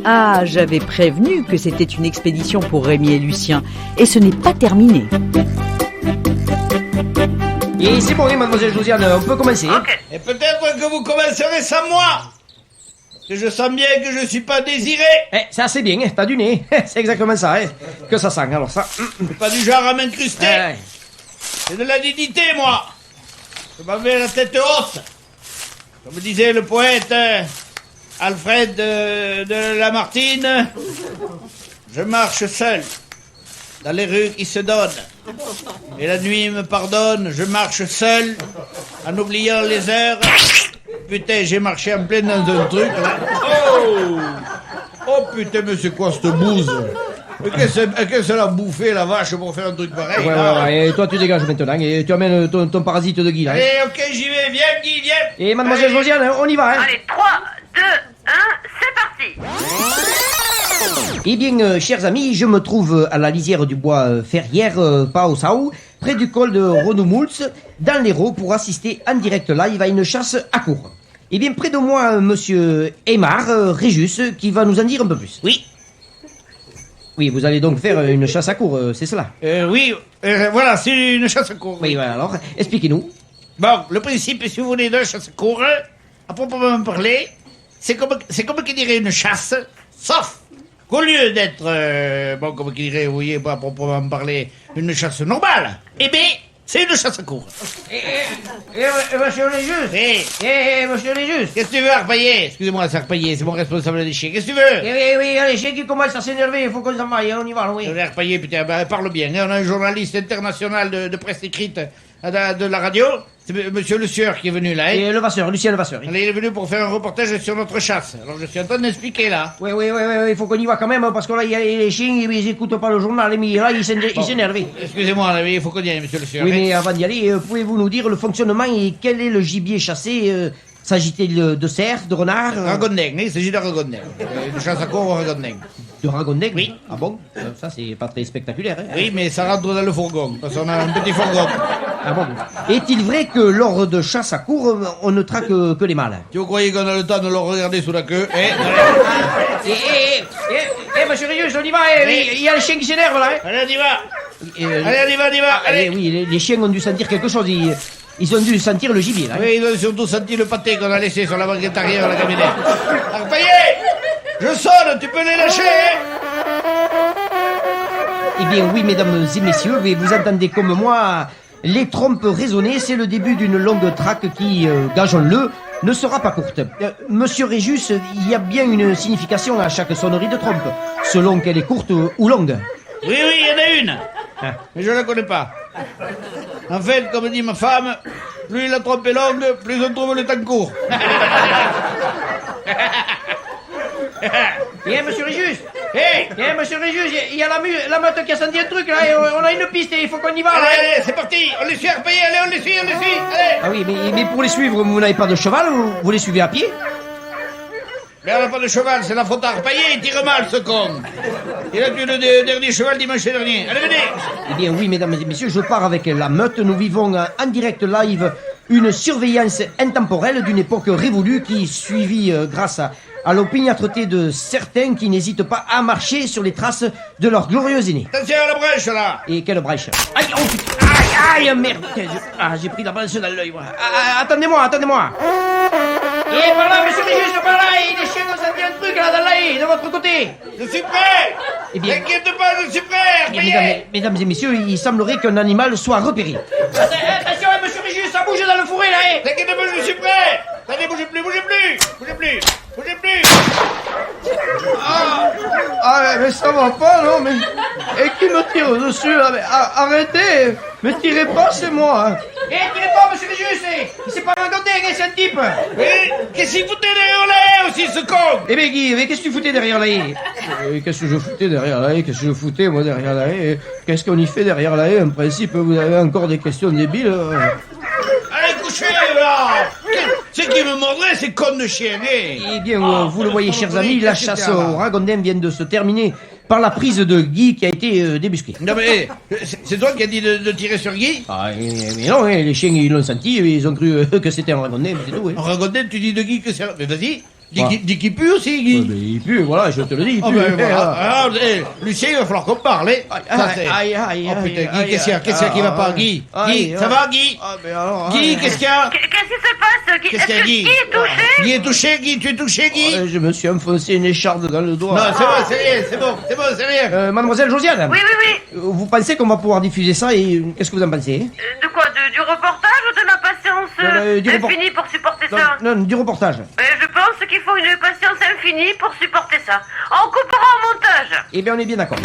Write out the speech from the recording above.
Ah, j'avais prévenu que c'était une expédition pour Rémi et Lucien. Et ce n'est pas terminé. Et c'est bon, mademoiselle Josiane, on peut commencer. Okay. Et peut-être que vous commencerez sans moi. Que je sens bien que je suis pas désiré. Ça c'est bien, t'as du nez. C'est exactement ça, que ça sent, alors ça. C'est pas du genre à m'incruster. Ouais. C'est de la dignité, moi. Je m'avais la tête haute. Comme disait le poète Alfred de Lamartine, je marche seul dans les rues qui se donnent. Et la nuit me pardonne, je marche seul en oubliant les heures. Putain, j'ai marché en plein dans un truc, là. Oh putain, mais c'est quoi cette bouse? Qu'est-ce qu'elle a bouffé, la vache, pour faire un truc pareil? Ouais, et toi tu dégages maintenant, et tu amènes ton parasite de Guy, là. Allez, ok, j'y vais, viens, Guy, viens. Et mademoiselle Josiane, on y va, Allez, 3, 2, 1, c'est parti. Eh bien, chers amis, je me trouve à la lisière du bois Ferrière, Pau-Sao, près du col de Renoumoulz, dans l'Hérault, pour assister en direct live à une chasse à courre. Eh bien, près de moi, monsieur Aymar Réjus, qui va nous en dire un peu plus. Oui. Oui, vous allez donc faire une chasse à courre, c'est cela? Oui, voilà, c'est une chasse à courre. Oui, voilà, alors, expliquez-nous. Bon, le principe, si vous voulez, de la chasse à courre, à proprement parler, c'est comme qui dirait une chasse, sauf qu'au lieu d'être, comme qui dirait, vous voyez, pas à proprement parler, une chasse normale, eh bien, c'est une chasse à courre. Monsieur Réjus monsieur Réjus. Qu'est-ce que tu veux, Arpaillé? Excusez-moi, c'est Arpaillé, c'est mon responsable des chiens. Qu'est-ce que tu veux? Oui, allez, chien qui commence à s'énerver, il faut qu'on s'en aille, on y va, oui. Arpaillé, putain, parle bien, hein, on a un journaliste international de presse écrite de la radio, c'est monsieur Le Sueur qui est venu là, hein. Et Lucien Levasseur. Il est venu pour faire un reportage sur notre chasse. Alors je suis en train d'expliquer là. Oui, il faut qu'on y va quand même, parce que là, il y a les chiens, ils écoutent pas le journal, mais là, ils s'énervent. Excusez-moi, là, il faut qu'on y aille, monsieur Le Sueur. Oui, mais avant d'y aller, pouvez-vous nous dire le fonctionnement et quel est le gibier chassé s'agit-il de cerf, de renard Ragondin, il s'agit de ragondin. Une chasse à courre au ragondin. De ragondin? Oui. Ah bon? Ça, c'est pas très spectaculaire, hein? Oui, mais ça rentre dans le fourgon, parce qu'on a un petit fourgon. Ah bon? Est-il vrai que lors de chasse à courre, on ne traque que les mâles? Si vous croyez qu'on a le temps de le regarder sous la queue, Monsieur Réjus, on y va, il y a les chiens qui s'énervent, là, hein? Allez, on y va. Allez, on y va. Allez, oui, les chiens ont dû sentir quelque chose, ils ont dû sentir le gibier, là. Hein? Oui, ils ont surtout senti le pâté qu'on a laissé sur la banquette arrière de la camionnette. Arpaillé, je sonne, tu peux les lâcher, Eh bien, oui, mesdames et messieurs, mais vous entendez comme moi, les trompes résonner, c'est le début d'une longue traque qui, gageons-le, ne sera pas courte. Monsieur Réjus, il y a bien une signification à chaque sonnerie de trompe, selon qu'elle est courte ou longue. Oui, il y en a une. Ah. Mais je la connais pas. En fait, comme dit ma femme, plus la trompe est longue, plus on trouve le temps court. Bien, monsieur Réjus. Hey, Bien, monsieur Réjus, il y a la meute qui a senti un truc, là, et on a une piste, et il faut qu'on y va, là. allez, c'est parti. On les suit, Arpaillé, allez, on les suit. Allez. Ah oui, mais pour les suivre, vous n'avez pas de cheval, vous les suivez à pied? Mais on n'a pas de cheval, c'est la faute à Arpaillé, il tire mal, ce con. Il a tué le dernier cheval dimanche dernier. Allez, venez. Eh bien oui, mesdames et messieurs, je pars avec la meute. Nous vivons en direct live une surveillance intemporelle d'une époque révolue qui suivit grâce à l'opiniâtreté de certains qui n'hésitent pas à marcher sur les traces de leurs glorieux aînés. Attention à la brèche, là. Et quelle brèche! Aïe, oh putain! Aïe, merde! J'ai pris la brèche dans l'œil, voilà. Attendez-moi! Et par là, monsieur Réjus, par là! Les chiens ont senti un truc, là, dans la haie, de votre côté! Je suis prêt. Eh bien, T'inquiète pas, je suis prêt, Arpaillé. mesdames et messieurs, il semblerait qu'un animal soit repéré. Attention, monsieur Réjus, ça bouge dans le fourré, là! T'inquiète pas, je suis prêt. Attendez, bougez plus. Mais ça va pas, non, mais... Et qui me tire dessus, là? Mais, arrêtez! Mais tirez pas, c'est moi, hein. Tirez pas, monsieur Réjus, c'est pas un gondin, c'est un type! Oui, qu'est-ce qu'il foutait derrière la haie aussi, ce con? Eh bien, Guy, qu'est-ce que tu foutais derrière la haie? Qu'est-ce que je foutais derrière la haie? Qu'est-ce que je foutais, moi, derrière la haie? Qu'est-ce qu'on y fait derrière la haie? En principe, vous avez encore des questions débiles. Allez, couchez, là. C'est qui me mordrait, ces connes de chiens, Eh bien, vous le voyez, chers amis, la chasse au ragondin vient de se terminer par la prise de Guy qui a été débusquée. Non mais, c'est toi qui as dit de tirer sur Guy? Ah, mais non, les chiens, ils l'ont senti, ils ont cru que c'était un ragondin, c'est tout. En ragondin, tu dis de Guy que c'est... Mais vas-y, Dis qu'il pue aussi, Guy. Mais il pue, voilà, je te le dis, il Ah pue. ben voilà. Alors, Lucien, il va falloir qu'on parle. Hein. Ça, c'est- Oh putain, Guy, qu'est-ce qu'il y a? Qu'est-ce qu'il y a qui va pas, Guy? Guy, ça va, Guy? Ah, mais alors... Guy, qu'est-ce qu'il y a? Qu'est-ce qui se passe, Guy? Qu'est-ce qu'il y a, Guy? Guy est touché? Guy est touché, Guy, tu es touché, Guy? Je me suis enfoncé une écharde dans le doigt. Non, c'est bon, c'est rien, c'est rien. Mademoiselle Josiane, Oui, oui, oui. vous pensez qu'on va pouvoir diffuser ça et qu'est-ce que vous en pensez? De quoi? Du reportage ou de la patience du report- infinie pour supporter ça? Non, du reportage. Je pense qu'il faut une patience infinie pour supporter ça. On coupera au montage. Eh bien, on est bien d'accord.